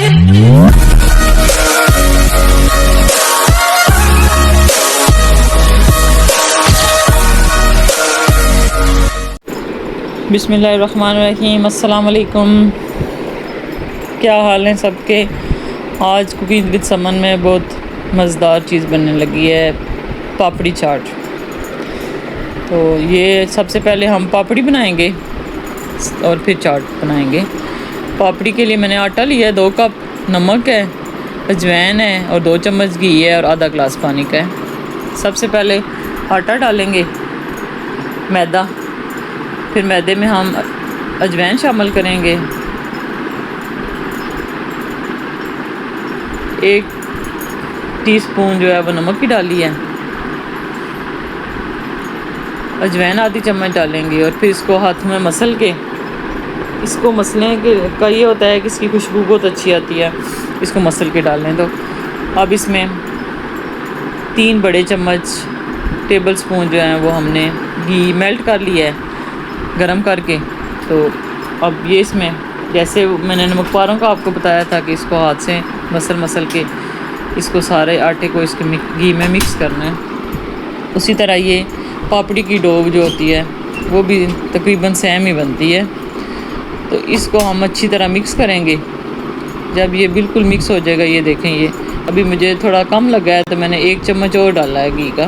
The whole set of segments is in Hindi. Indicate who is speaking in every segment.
Speaker 1: बिस्मिल्लाहिर्रहमानिर्रहीम। अस्सलाम वालेकुम। क्या हाल है सबके। आज कुकिंग विद समन में बहुत मज़ेदार चीज़ बनने लगी है, पापड़ी चाट। तो ये सबसे पहले हम पापड़ी बनाएंगे और फिर चाट बनाएंगे। पापड़ी के लिए मैंने आटा लिया है, 2 कप नमक है, अजवाइन है और 2 चम्मच घी है और आधा गिलास पानी का है। सबसे पहले आटा डालेंगे, मैदा, फिर मैदे में हम अजवाइन शामिल करेंगे, 1 टीस्पून जो है वो नमक की डाली है, अजवाइन आधी चम्मच डालेंगे और फिर इसको हाथ में मसल के, इसको मसलने के का ये होता है कि इसकी खुशबू बहुत अच्छी आती है, इसको मसल के डाल लें। तो अब इसमें 3 बड़े चम्मच टेबल स्पून जो हैं वो हमने घी मेल्ट कर लिया है गरम करके। तो अब ये इसमें, जैसे मैंने नमक पारों का आपको बताया था कि इसको हाथ से मसल के इसको सारे आटे को इसके घी में मिक्स करना है, उसी तरह ये पापड़ी की डो जो होती है वो भी तकरीबन सेम ही बनती है। तो इसको हम अच्छी तरह मिक्स करेंगे। जब ये बिल्कुल मिक्स हो जाएगा, ये देखें, ये अभी मुझे थोड़ा कम लगा है तो मैंने 1 चम्मच और डाला है घी का।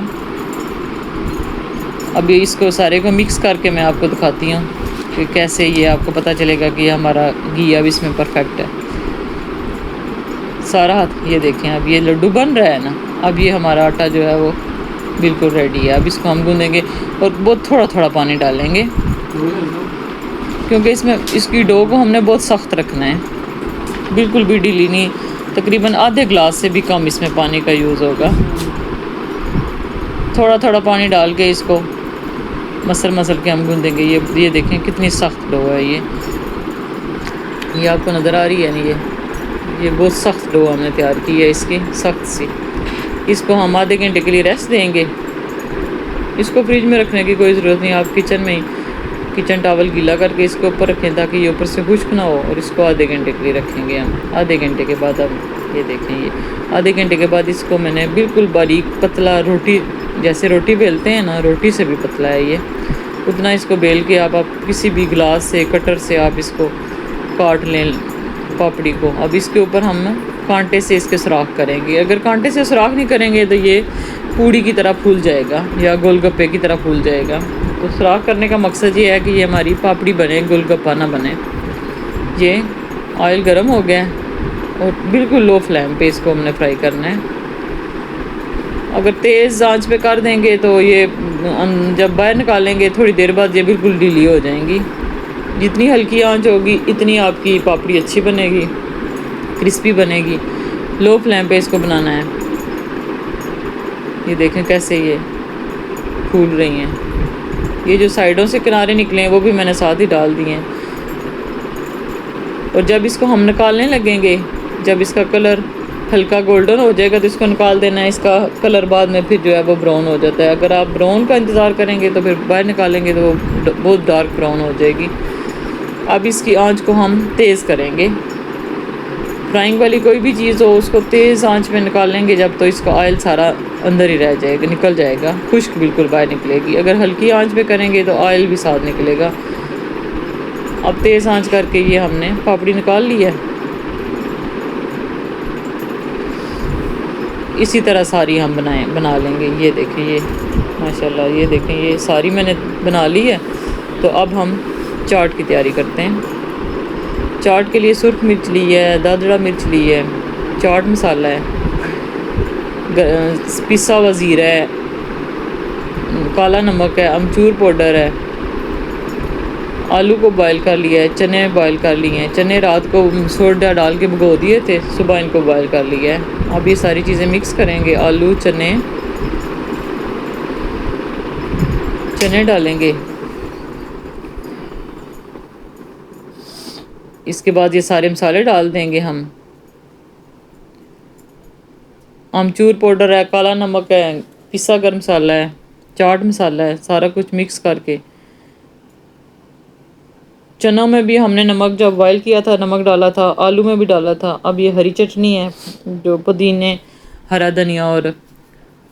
Speaker 1: अभी इसको सारे को मिक्स करके मैं आपको दिखाती हूँ कि कैसे ये आपको पता चलेगा कि हमारा घी अब इसमें परफेक्ट है। सारा हाथ, ये देखें, अब ये लड्डू बन रहा है ना, अब ये हमारा आटा जो है वो बिल्कुल रेडी है। अब इसको हम गूंदेंगे और बहुत थोड़ा थोड़ा पानी डालेंगे क्योंकि इसमें इसकी डो को हमने बहुत सख्त रखना है, बिल्कुल भी ढीली नहीं। तकरीबन आधे गिलास से भी कम इसमें पानी का यूज़ होगा। थोड़ा थोड़ा पानी डाल के इसको मसल के हम गूंदेंगे। ये देखें कितनी सख्त डो है। ये आपको नज़र आ रही है ना, ये बहुत सख्त डो हमने तैयार की है इसकी, सख्त सी। इसको हम आधे घंटे के लिए रेस्ट देंगे। इसको फ्रिज में रखने की कोई ज़रूरत नहीं, आप किचन में ही किचन टॉवल गीला करके इसके ऊपर रखें ताकि ये ऊपर से खुश्क ना हो, और इसको आधे घंटे के लिए रखेंगे हम। आधे घंटे के बाद अब ये देखें, ये आधे घंटे के बाद इसको मैंने बिल्कुल बारीक पतला, रोटी जैसे रोटी बेलते हैं ना, रोटी से भी पतला है ये, उतना इसको बेल के आप किसी भी गिलास से, कटर से आप इसको काट लें पापड़ी को। अब इसके ऊपर हम कांटे से इसके सुराख करेंगे। अगर कांटे से सुराख नहीं करेंगे तो ये पूड़ी की तरह फूल जाएगा या गोलगप्पे की तरह फूल जाएगा। तो सुराख करने का मकसद ये है कि ये हमारी पापड़ी बने, गोलगप्पा ना बने। ये ऑयल गर्म हो गया और बिल्कुल लो फ्लेम पे इसको हमने फ्राई करना है। अगर तेज़ आंच पे कर देंगे तो ये जब बाहर निकालेंगे थोड़ी देर बाद ये बिल्कुल ढीली हो जाएंगी। जितनी हल्की आंच होगी इतनी आपकी पापड़ी अच्छी बनेगी, क्रिस्पी बनेगी। लो फ्लेम पे इसको बनाना है। ये देखें कैसे ये फूल रही हैं। ये जो साइडों से किनारे निकले हैं वो भी मैंने साथ ही डाल दिए हैं। और जब इसको हम निकालने लगेंगे, जब इसका कलर हल्का गोल्डन हो जाएगा तो इसको निकाल देना है। इसका कलर बाद में फिर जो है वो ब्राउन हो जाता है। अगर आप ब्राउन का इंतज़ार करेंगे तो फिर बाहर निकालेंगे तो वो बहुत डार्क ब्राउन हो जाएगी। अब इसकी आंच को हम तेज़ करेंगे। फ्राइंग वाली कोई भी चीज़ हो उसको तेज़ आंच में निकाल लेंगे जब, तो इसका ऑयल सारा अंदर ही रह जाएगा, निकल जाएगा, खुश्क बिल्कुल बाहर निकलेगी। अगर हल्की आंच पे करेंगे तो ऑयल भी साथ निकलेगा। अब तेज़ आंच करके ये हमने पापड़ी निकाल ली है। इसी तरह सारी हम बना लेंगे। ये देखें, ये माशाल्लाह, ये देखें, ये सारी मैंने बना ली है। तो अब हम चाट की तैयारी करते हैं। चाट के लिए सुर्ख मिर्च ली है, दादड़ा मिर्च ली है, चाट मसाला है, पिसा हुआ ज़ीरा है, काला नमक है, अमचूर पाउडर है, आलू को बॉयल कर लिया है, चने बॉयल कर लिए हैं। चने रात को सोडा डाल के भिगो दिए थे, सुबह इनको बॉयल कर लिया है। अब ये सारी चीज़ें मिक्स करेंगे। आलू, चने डालेंगे। इसके बाद ये सारे मसाले डाल देंगे हम। आमचूर पाउडर है, काला नमक है, पिसा गर्म मसाला है, चाट मसाला है, सारा कुछ मिक्स करके चना में भी हमने नमक जब बॉयल किया था नमक डाला था, आलू में भी डाला था। अब ये हरी चटनी है जो पुदीने, हरा धनिया और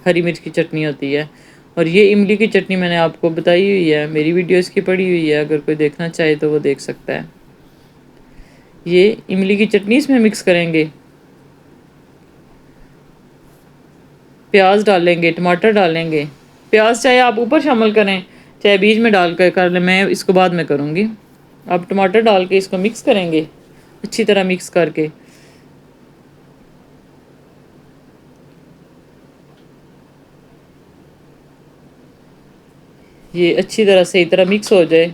Speaker 1: हरी मिर्च की चटनी होती है। और ये इमली की चटनी मैंने आपको बताई हुई है, मेरी वीडियो इसकी पड़ी हुई है, अगर कोई देखना चाहे तो वो देख सकता है। ये इमली की चटनी इसमें मिक्स करेंगे, प्याज डालेंगे, टमाटर डालेंगे। प्याज चाहे आप ऊपर शामिल करें चाहे बीच में डाल कर लें, मैं इसको बाद में करूँगी। अब टमाटर डाल के इसको मिक्स करेंगे, अच्छी तरह मिक्स करके। ये अच्छी तरह सही तरह मिक्स हो जाए।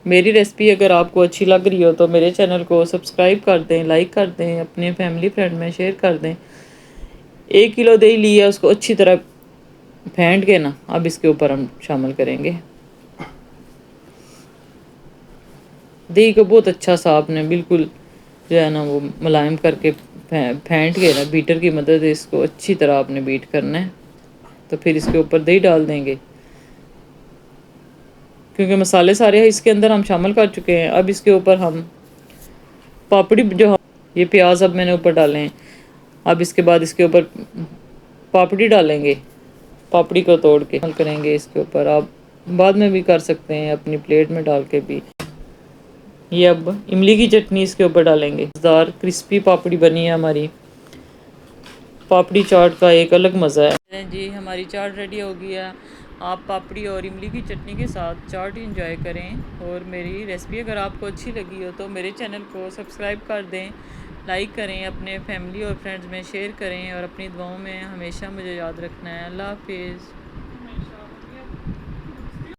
Speaker 1: मेरी रेसिपी अगर आपको अच्छी लग रही हो तो मेरे चैनल को सब्सक्राइब कर दें, लाइक कर दें, अपने फैमिली फ्रेंड में शेयर कर दें। 1 किलो दही लिया, उसको अच्छी तरह फेंट के ना अब इसके ऊपर हम शामिल करेंगे। दही को बहुत अच्छा सा आपने बिल्कुल जो है ना वो मुलायम करके फेंट के ना बीटर की मदद से इसको अच्छी तरह आपने बीट करना है। तो फिर इसके ऊपर दही डाल देंगे, क्योंकि मसाले सारे इसके अंदर हम शामिल कर चुके हैं। अब इसके ऊपर हम पापड़ी जो ये प्याज अब मैंने ऊपर डाले हैं, अब इसके बाद इसके ऊपर पापड़ी डालेंगे, पापड़ी को तोड़ के करेंगे इसके ऊपर। आप बाद में भी कर सकते हैं अपनी प्लेट में डाल के भी। ये अब इमली की चटनी इसके ऊपर डालेंगे। मज़ेदार क्रिस्पी पापड़ी बनी है हमारी। पापड़ी चाट का एक अलग मज़ा है जी। हमारी चाट रेडी हो गई है। आप पापड़ी और इमली की चटनी के साथ चाट इंजॉय करें। और मेरी रेसिपी अगर आपको अच्छी लगी हो तो मेरे चैनल को सब्सक्राइब कर दें, लाइक करें, अपने फैमिली और फ्रेंड्स में शेयर करें और अपनी दुआओं में हमेशा मुझे याद रखना है। अल्लाह हाफिज़।